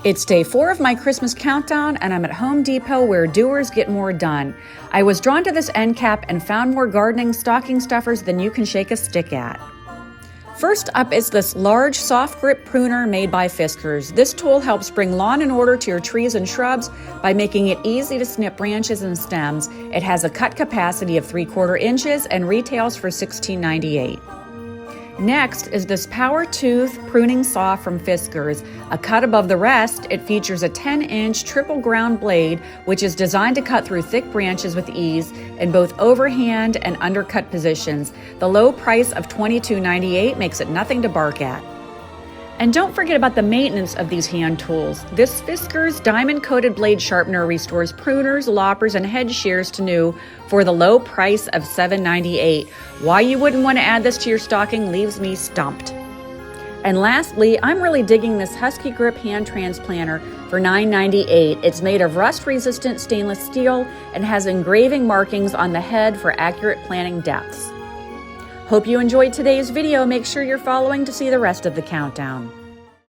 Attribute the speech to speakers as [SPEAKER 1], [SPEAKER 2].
[SPEAKER 1] It's day 4 of my Christmas countdown, and I'm at Home Depot where doers get more done. I was drawn to this end cap and found more gardening stocking stuffers than you can shake a stick at. First up is this large soft grip pruner made by Fiskers. This tool helps bring lawn and order to your trees and shrubs by making it easy to snip branches and stems. It has a cut capacity of 3/4 inches and retails for $16.98. Next is this power tooth pruning saw from Fiskars. A cut above the rest, it features a 10-inch triple ground blade, which is designed to cut through thick branches with ease in both overhand and undercut positions. The low price of $22.98 makes it nothing to bark at. And don't forget about the maintenance of these hand tools. This Fiskars diamond-coated blade sharpener restores pruners, loppers, and hedge shears to new for the low price of $7.98. Why you wouldn't want to add this to your stocking leaves me stumped. And lastly, I'm really digging this Husky grip hand transplanter for $9.98. It's made of rust-resistant stainless steel and has engraving markings on the head for accurate planting depths. Hope you enjoyed today's video. Make sure you're following to see the rest of the countdown.